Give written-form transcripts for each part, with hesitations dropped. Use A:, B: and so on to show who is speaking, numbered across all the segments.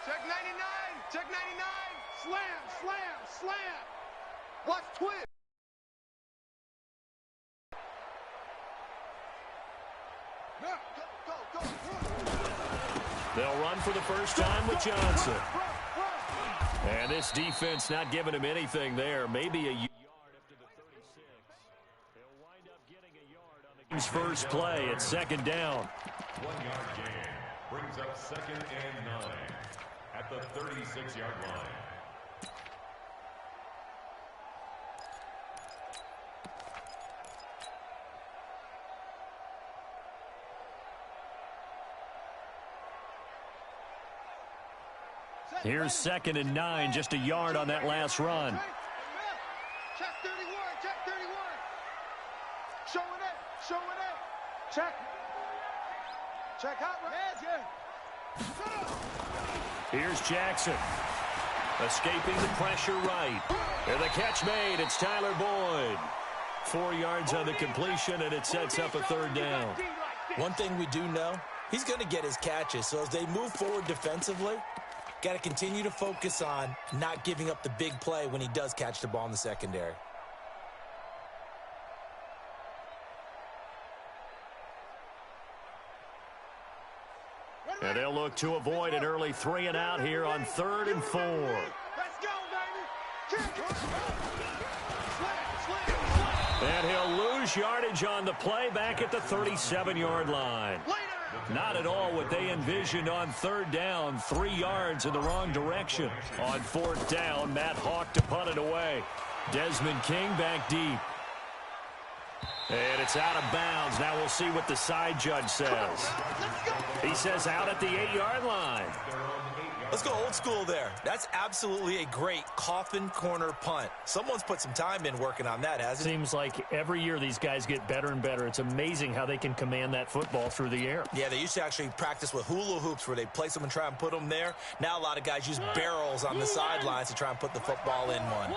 A: Check 99. Check 99. Slam, slam, slam. Watch twist. Go.
B: They'll run for the first time with Johnson. And this defense not giving him anything there. Maybe a yard up to the 36. They'll wind up getting a yard on the game's first play at second down.
C: 1 yard gain brings up 2nd and 9 at the 36-yard line.
B: Here's 2nd and 9, just a yard on that last run.
A: Check 31, check 31. Showing it. Check hot right.
B: Here's Jackson. Escaping the pressure right. And the catch made. It's Tyler Boyd. 4 yards on the completion, and it sets up a 3rd down.
D: One thing we do know, he's going to get his catches. So as they move forward defensively, got to continue to focus on not giving up the big play when he does catch the ball in the secondary.
B: And they'll look to avoid an early 3 and out here on 3rd and 4.
A: Let's go, baby.
B: And he'll lose yardage on the play back at the 37-yard line. Not at all what they envisioned on 3rd down. 3 yards in the wrong direction. On 4th down, Matt Hawk to punt it away. Desmond King back deep. And it's out of bounds. Now we'll see what the side judge says. He says out at the 8-yard line.
D: Let's go old school there. That's absolutely a great coffin corner punt. Someone's put some time in working on that, hasn't it?
B: Seems like every year these guys get better and better. It's amazing how they can command that football through the air.
D: Yeah, they used to actually practice with hula hoops where they place them and try and put them there. Now a lot of guys use barrels on the sidelines to try and put the football in one.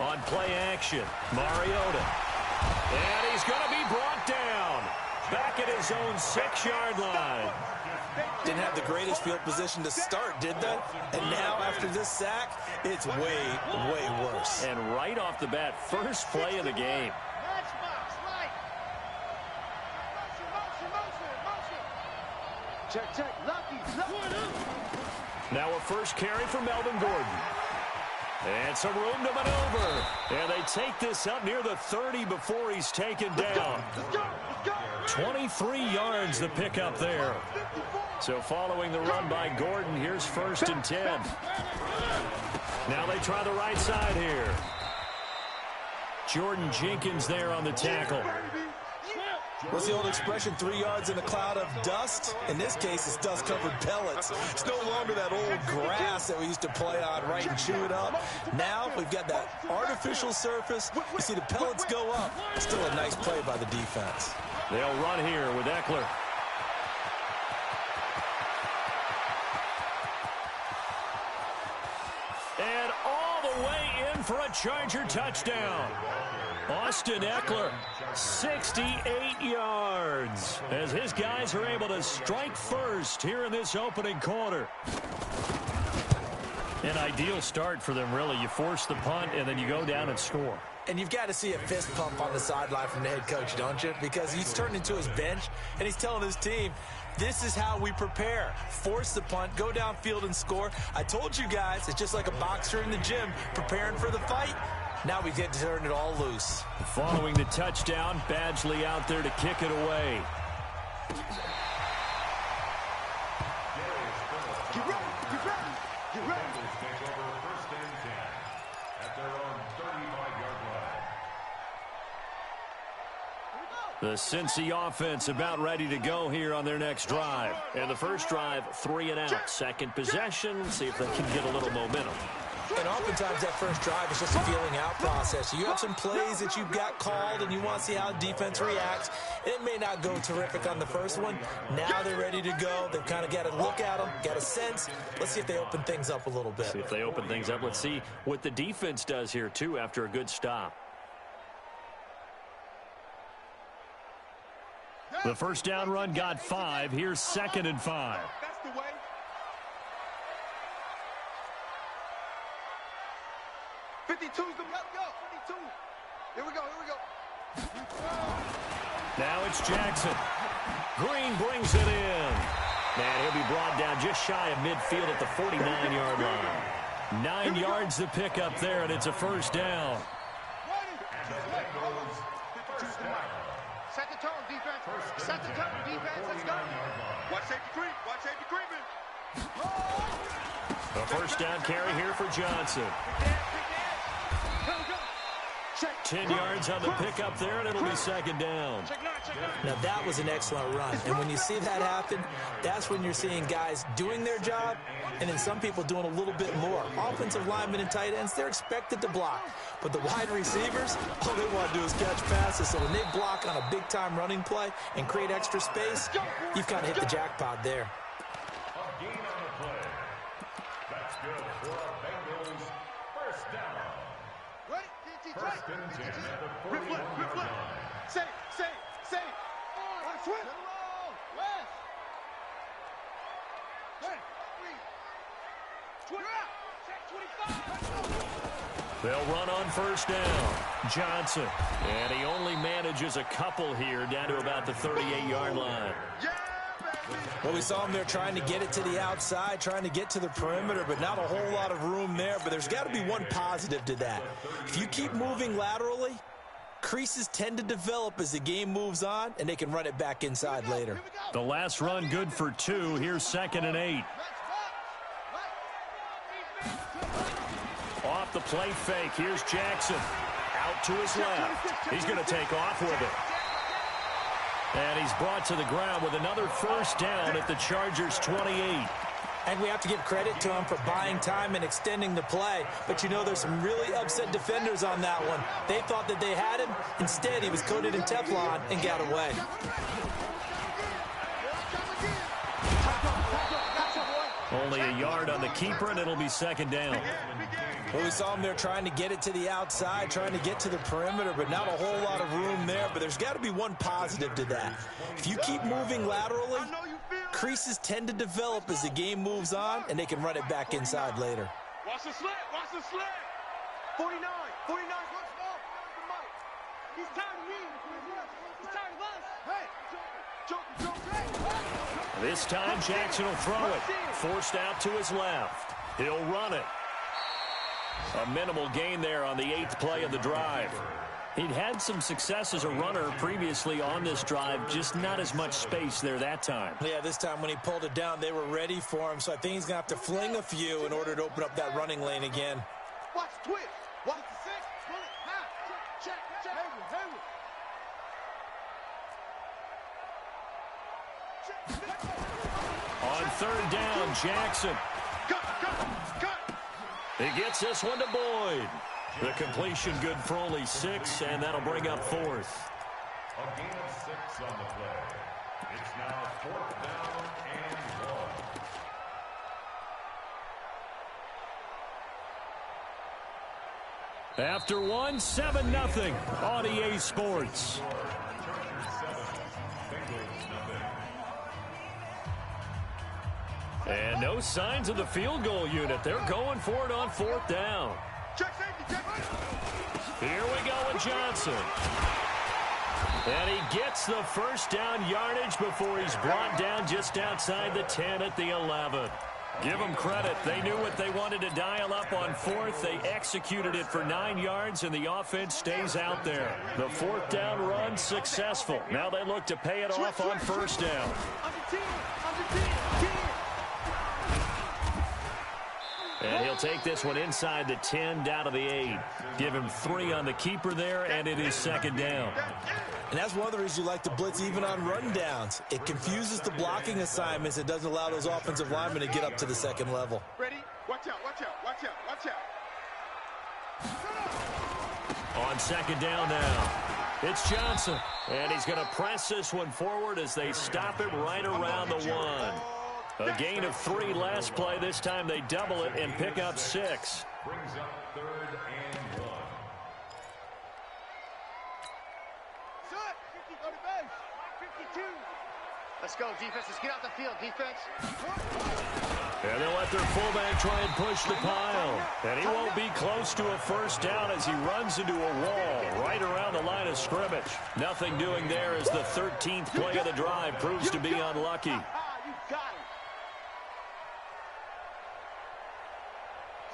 B: On play action, Mariota. And he's going to be brought down. Back at his own 6-yard line.
D: Didn't have the greatest field position to start, did they? And now, after this sack, it's way, way worse.
B: And right off the bat, first play of the game.
A: Check. Lucky.
B: Now a first carry for Melvin Gordon. And some room to maneuver. And they take this up near the 30 before he's taken down. 23 yards the pickup there. So following the run by Gordon, here's 1st and 10. Now they try the right side here. Jordan Jenkins there on the tackle.
D: What's the old expression, 3 yards in a cloud of dust? In this case, it's dust-covered pellets. It's no longer that old grass that we used to play on, right, and chew it up. Now we've got that artificial surface. You see the pellets go up. Still a nice play by the defense.
B: They'll run here with Eckler. And all the way in for a Charger touchdown. Austin Eckler, 68 yards, as his guys are able to strike first here in this opening quarter. An ideal start for them, really. You force the punt, and then you go down and score.
D: And you've got to see a fist pump on the sideline from the head coach, don't you? Because he's turned into his bench, and he's telling his team, this is how we prepare. Force the punt, go downfield and score. I told you guys, it's just like a boxer in the gym preparing for the fight. Now we get to turn it all loose.
B: Following the touchdown, Badgley out there to kick it away.
A: Get ready.
C: Bengals take over 1st and 10 at their own 35-yard line.
B: The Cincy offense about ready to go here on their next drive. And the first drive, 3 and out. Second possession, see if they can get a little momentum.
D: And oftentimes that first drive is just a feeling out process. You have some plays that you've got called and you want to see how defense reacts. It may not go terrific on the first one. Now they're ready to go. They've kind of got to look at them, got a sense. Let's see if they open things up a little bit.
B: See if they open things up. Let's see what the defense does here, too, after a good stop. The first down run got 5. Here's 2nd and 5.
A: That's the way. Go. 52. Here we go.
B: Now it's Jackson. Green brings it in. Man, he'll be brought down just shy of midfield at the 49-yard line. 9 yards to pick up there, and it's a first down.
A: Set the tone, defense. Set the tone, defense. Let's go. Watch safety creeping.
B: A first down carry here for Johnson. 10 yards on the pickup there, and it'll be 2nd down.
D: Now, that was an excellent run. And when you see that happen, that's when you're seeing guys doing their job and then some people doing a little bit more. Offensive linemen and tight ends, they're expected to block. But the wide receivers, all they want to do is catch passes. So when they block on a big-time running play and create extra space, you've kind of hit the jackpot there.
C: A gain on the play. That's good for our Bengals. First down. First and 10 at the 41-yard line.
A: Safe. Switch. West.
B: They'll run on first down. Johnson. And he only manages a couple here down to about the 38-yard line.
D: Well, we saw him there trying to get it to the outside, trying to get to the perimeter, but not a whole lot of room there. But there's got to be one positive to that. If you keep moving laterally, creases tend to develop as the game moves on, and they can run it back inside later.
B: The last run good for 2. Here's 2nd and 8. Off the play fake. Here's Jackson. Out to his left. He's going to take off with it. And he's brought to the ground with another first down at the Chargers' 28.
D: And we have to give credit to him for buying time and extending the play. But, you know, there's some really upset defenders on that one. They thought that they had him. Instead, he was coated in Teflon and got away.
B: Only a yard on the keeper, and it'll be 2nd down.
D: Well, we saw him there trying to get it to the outside, trying to get to the perimeter, but not a whole lot of room there. But there's got to be one positive to that. If you keep moving laterally, creases tend to develop as the game moves on, and they can run it back inside later.
A: Watch the slant. 49. What's up? He's tired of me. He's tired of us. Hey.
B: This time, Jackson will throw it. Forced out to his left. He'll run it. A minimal gain there on the 8th play of the drive. He'd had some success as a runner previously on this drive, just not as much space there that time.
D: Yeah, this time when he pulled it down, they were ready for him, so I think he's going to have to fling a few in order to open up that running lane again.
A: Watch twitch. Watch the 6. Pull it. Check.
B: On 3rd down, Jackson.
A: Cut.
B: He gets this one to Boyd. The completion good for only 6, and that'll bring up 4th.
C: A gain of 6 on the play. It's now 4th down and 1.
B: After 1, 7-0 on EA Sports. And no signs of the field goal unit. They're going for it on 4th down. Here we go with Johnson. And he gets the first down yardage before he's brought down just outside the 10 at the 11. Give them credit. They knew what they wanted to dial up on 4th. They executed it for 9 yards, and the offense stays out there. The 4th down run successful. Now they look to pay it off on 1st down. And he'll take this one inside the 10 down to the 8. Give him 3 on the keeper there, and it is 2nd down.
D: And that's one of the reasons you like to blitz even on rundowns. It confuses the blocking assignments. It doesn't allow those offensive linemen to get up to the 2nd level.
A: Ready? Watch out.
B: On 2nd down now, it's Johnson. And he's going to press this one forward as they stop it right around the 1. A gain of 3 last play. This time they double it and pick up 6.
C: Brings up 3rd and 1.
A: Go to base. 52. Let's go, defense. Let's get out the field, defense.
B: And they'll let their fullback try and push the pile. And he won't be close to a first down as he runs into a wall right around the line of scrimmage. Nothing doing there as the 13th play of the drive proves to be unlucky.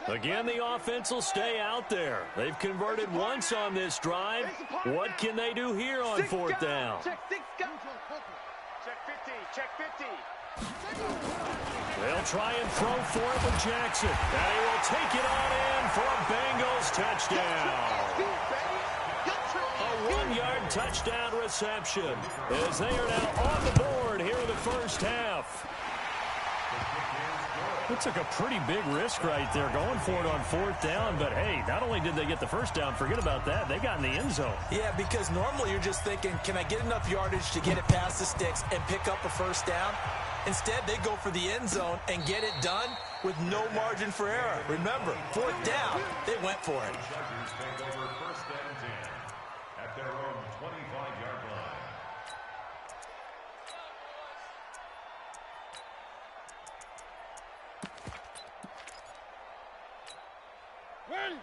B: Again, the offense will stay out there. They've converted once on this drive. What can they do here on fourth down?
A: Check 50. Check 50.
B: They'll try and throw for it with Jackson. And he will take it on in for a Bengals touchdown. A 1-yard touchdown reception as they are now on the board here in the first half. It took a pretty big risk right there going for it on fourth down. But, hey, not only did they get the first down, forget about that, they got in the end zone.
D: Yeah, because normally you're just thinking, can I get enough yardage to get it past the sticks and pick up a first down? Instead, they go for the end zone and get it done with no margin for error. Remember, fourth down, they went for it.
C: Chargers take over first and 10 at their own 25-yard line.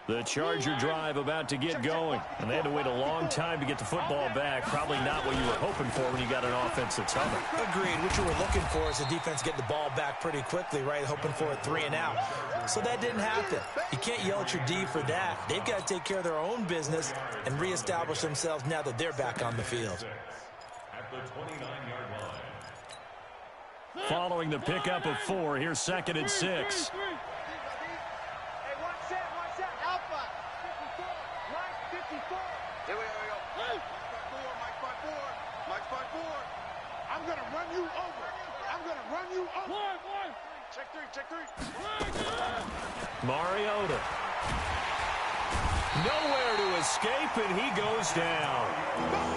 B: The Charger drive about to get going. And they had to wait a long time to get the football back. Probably not what you were hoping for when you got an offense that's humming.
D: Agreed. What you were looking for is the defense get the ball back pretty quickly, right? Hoping for a 3 and out. So that didn't happen. You can't yell at your D for that. They've got to take care of their own business and reestablish themselves now that they're back on the field.
C: At the 29-yard line.
B: Following the pickup of 4, here's 2nd and 6.
A: I'm going to run you over. Check 3.
B: Mariota. Nowhere to escape, and he goes down.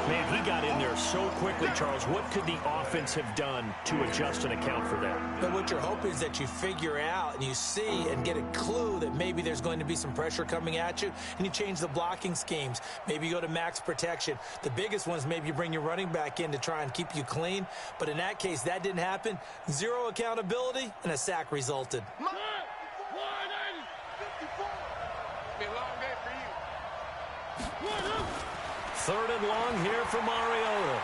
B: Man, he got in there so quickly, Charles. What could the offense have done to adjust and account for that?
D: But what you're hoping is that you figure out and you see and get a clue that maybe there's going to be some pressure coming at you, and you change the blocking schemes. Maybe you go to max protection. The biggest one is maybe you bring your running back in to try and keep you clean. But in that case, that didn't happen. Zero accountability, and a sack resulted.
B: Third and long here for Mariota.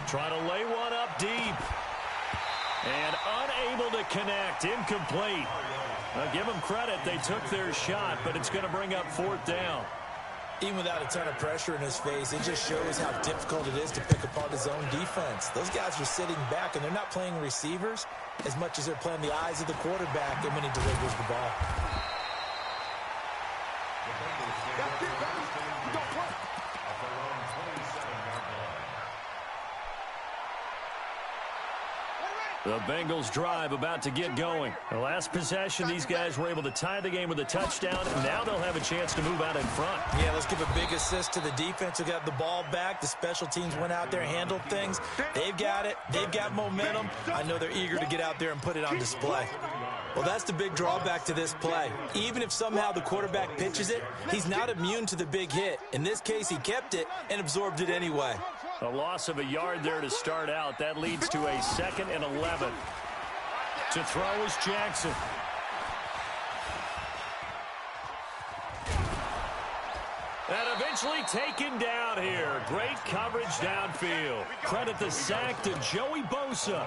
B: Trying to lay one up deep. And unable to connect. Incomplete. Now, give them credit. They took their shot, but it's going to bring up fourth down.
D: Even without a ton of pressure in his face, it just shows how difficult it is to pick apart his own defense. Those guys are sitting back, and they're not playing receivers as much as they're playing the eyes of the quarterback and when he delivers the ball.
B: The Bengals drive about to get going. The last possession, these guys were able to tie the game with a touchdown. Now they'll have a chance to move out in front.
D: Yeah, let's give a big assist to the defense who got the ball back. The special teams went out there, handled things. They've got it. They've got momentum. I know they're eager to get out there and put it on display. Well, that's the big drawback to this play. Even if somehow the quarterback pitches it, he's not immune to the big hit. In this case, he kept it and absorbed it anyway.
B: A loss of a yard there to start out. That leads to a 2nd and 11. To throw is Jackson. And eventually taken down here. Great coverage downfield. Credit the sack to Joey Bosa.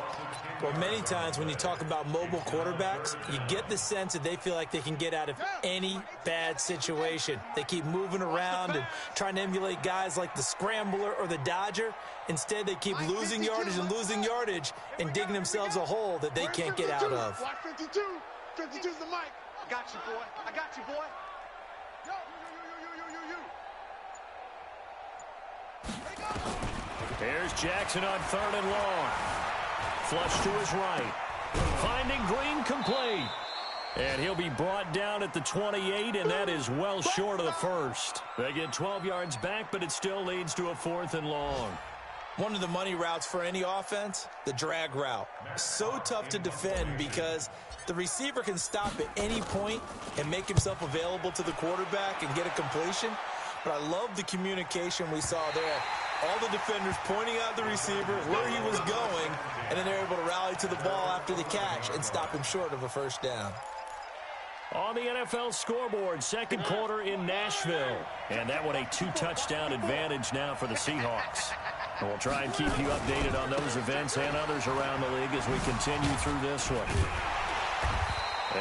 D: Well, many times when you talk about mobile quarterbacks, you get the sense that they feel like they can get out of any bad situation. They keep moving around and trying to emulate guys like the Scrambler or the Dodger. Instead, they keep losing yardage and digging themselves a hole that they can't get out of.
A: Watch 52. 52's the mic. I got you, boy. I got you, boy.
B: Here's Jackson on 3rd and long. Flush to his right. Finding Green complete. And he'll be brought down at the 28, and that is well short of the first. They get 12 yards back, but it still leads to a 4th and long.
D: One of the money routes for any offense, the drag route. So tough to defend because the receiver can stop at any point and make himself available to the quarterback and get a completion. But I love the communication we saw there All the defenders pointing out the receiver, where he was going, and then they're able to rally to the ball after the catch and stop him short of a first down.
B: On the NFL scoreboard, second quarter in Nashville. And that one a 2-touchdown advantage now for the Seahawks. And we'll try and keep you updated on those events and others around the league as we continue through this one.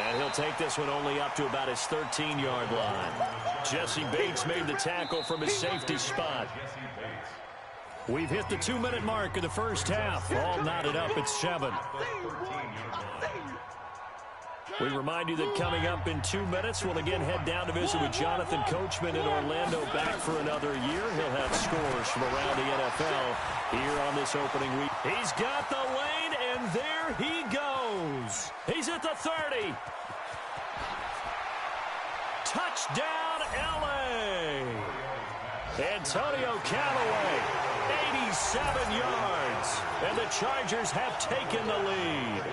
B: And he'll take this one only up to about his 13-yard line. Jesse Bates made the tackle from his safety spot. We've hit the 2-minute mark of the first half. All knotted up at 7. We remind you that coming up in 2 minutes, we'll again head down to visit with Jonathan Coachman in Orlando, back for another year. He'll have scores from around the NFL here on this opening week. He's got the lane, and there he goes. He's at the 30. Touchdown, L.A. Antonio Callaway, 87 yards, and the Chargers have taken the lead.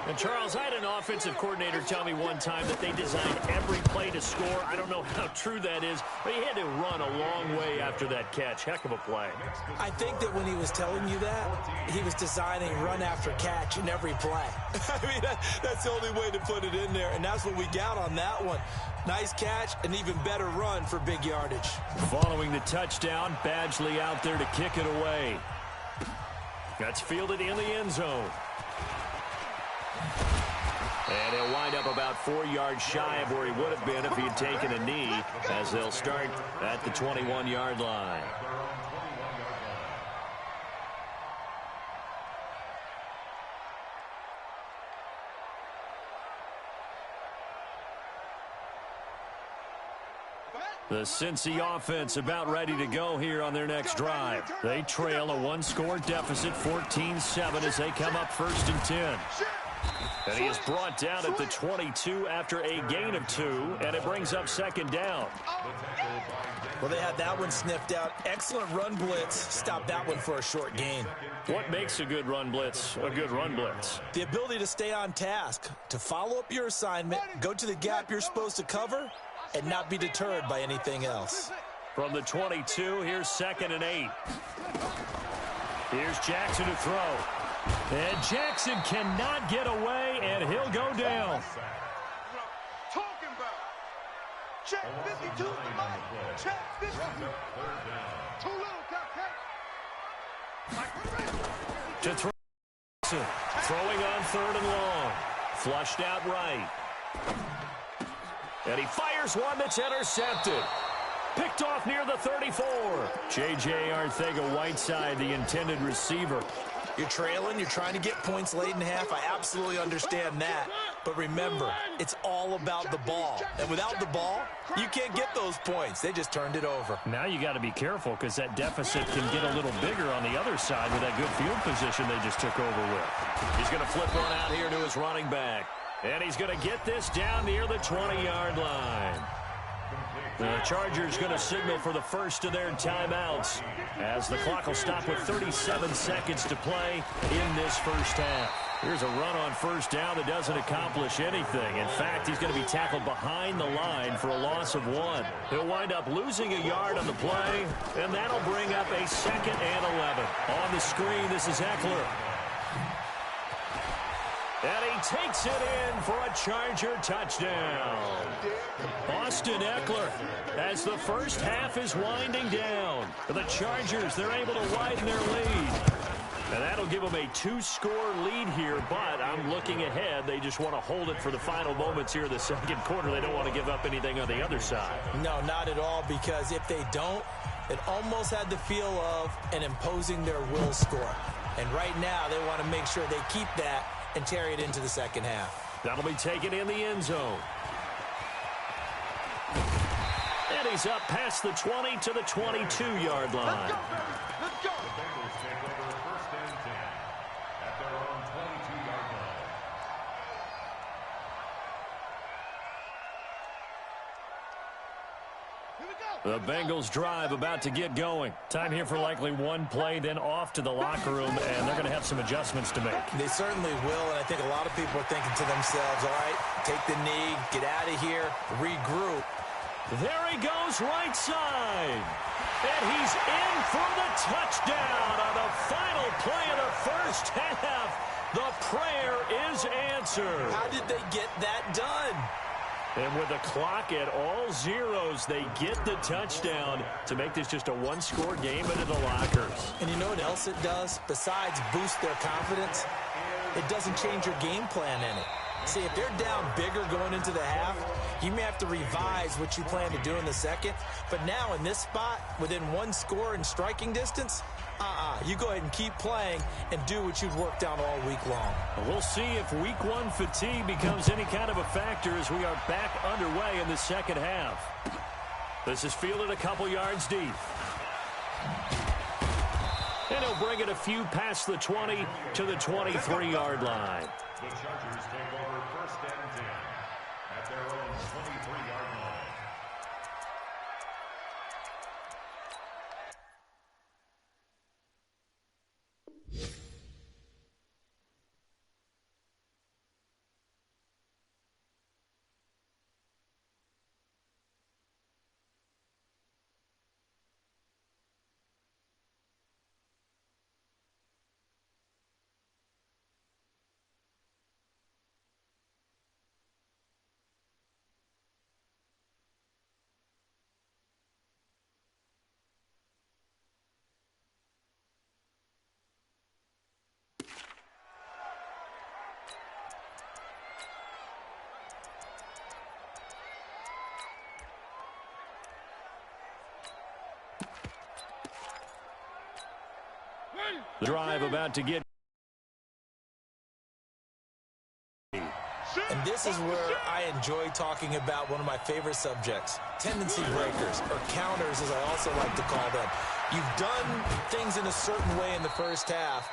B: And, Charles, I had an offensive coordinator tell me one time that they designed every play to score. I don't know how true that is, but he had to run a long way after that catch. Heck of a play.
D: I think that when he was telling you that, he was designing run after catch in every play. I mean, that's the only way to put it in there, and that's what we got on that one. Nice catch, an even better run for big yardage.
B: Following the touchdown, Badgley out there to kick it away. That's fielded in the end zone. And he'll wind up about 4 yards shy of where he would have been if he had taken a knee, as they'll start at the 21-yard line. The Cincy offense about ready to go here on their next drive. They trail a 1-score deficit, 14-7, as they come up 1st and 10. And he is brought down at the 22 after a gain of 2, and it brings up 2nd down.
D: Well, they had that one sniffed out. Excellent run blitz. Stop that one for a short gain.
B: What makes a good run blitz a good run blitz?
D: The ability to stay on task, to follow up your assignment, go to the gap you're supposed to cover, and not be deterred by anything else.
B: From the 22, here's 2nd and 8. Here's Jackson to throw. And Jackson cannot get away, and he'll go down.
A: Talking about. Check 52 tonight. Check 52. Too little, Captain.
B: To throw. Throwing on 3rd and long. Flushed out right. And he fires one that's intercepted. Picked off near the 34. J.J. Arcega-Whiteside, the intended receiver.
D: You're trailing, you're trying to get points late in the half. I absolutely understand that. But remember, it's all about the ball. And without the ball, you can't get those points. They just turned it over.
B: Now you got to be careful because that deficit can get a little bigger on the other side with that good field position they just took over with. He's going to flip one out here to his running back. And he's going to get this down near the 20-yard line. The Chargers going to signal for the first of their timeouts as the clock will stop with 37 seconds to play in this first half. Here's a run on 1st down that doesn't accomplish anything. In fact, he's going to be tackled behind the line for a loss of 1. He'll wind up losing a yard on the play, and that'll bring up a 2nd and 11. On the screen, this is Eckler. And he takes it in for a Charger touchdown. Austin Eckler, as the first half is winding down. The Chargers, they're able to widen their lead. And that'll give them a 2-score lead here, but I'm looking ahead. They just want to hold it for the final moments here in the 2nd quarter. They don't want to give up anything on the other side.
D: No, not at all, because if they don't, it almost had the feel of an imposing their will score. And right now, they want to make sure they keep that and carry it into the 2nd half.
B: That'll be taken in the end zone. And he's up past the 20 to the 22-yard line.
A: Let's go, baby. Let's go.
C: The Bengals take over 1st and 10 at their own 22-yard line.
B: The Bengals drive about to get going. Time here for likely one play, then off to the locker room, and they're going to have some adjustments to make.
D: They certainly will, and I think a lot of people are thinking to themselves, all right, take the knee, get out of here, regroup.
B: There he goes, right side. And he's in for the touchdown on the final play of the first half. The prayer is answered.
D: How did they get that done?
B: And with the clock at all zeros, they get the touchdown to make this just a one-score game into the lockers.
D: And you know what else it does? Besides boost their confidence, it doesn't change your game plan any. See, if they're down bigger going into the half, you may have to revise what you plan to do in the second. But now in this spot, within one score in striking distance, you go ahead and keep playing and do what you've worked out all week long.
B: We'll see if week one fatigue becomes any kind of a factor as we are back underway in the second half. This is fielded a couple yards deep. And he'll bring it a few past the 20 to the 23-yard line.
C: The Chargers take over first and 10 at their own 23-yard line.
B: The drive about to get.
D: And this is where I enjoy talking about one of my favorite subjects, tendency breakers, or counters as I also like to call them. You've done things in a certain way in the first half,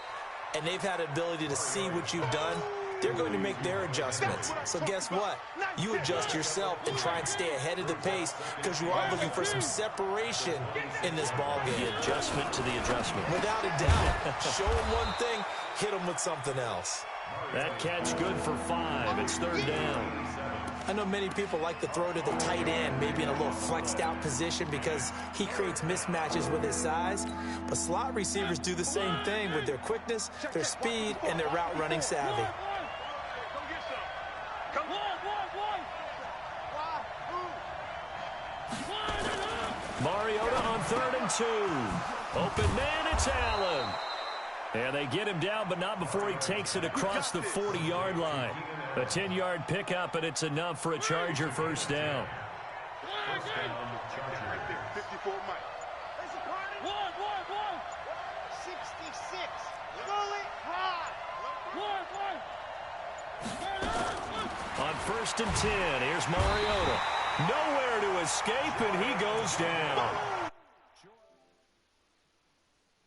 D: and they've had an ability to see what you've done. They're going to make their adjustments. So guess what? You adjust yourself and try and stay ahead of the pace because you are looking for some separation in this ball game.
B: The adjustment to the adjustment.
D: Without a doubt. Show them one thing, hit them with something else.
B: That catch good for 5. It's third down.
D: I know many people like to throw to the tight end, maybe in a little flexed out position because he creates mismatches with his size. But slot receivers do the same thing with their quickness, their speed, and their route running savvy.
B: Mariota on 3rd and 2. Open man, it's Allen. And they get him down, but not before he takes it across the 40-yard line. A 10-yard pickup, and it's enough for a Charger first down.
A: 54 Mike. 66. Fully high.
B: On 1st and 10, here's Mariota. Nowhere to escape, and he goes down.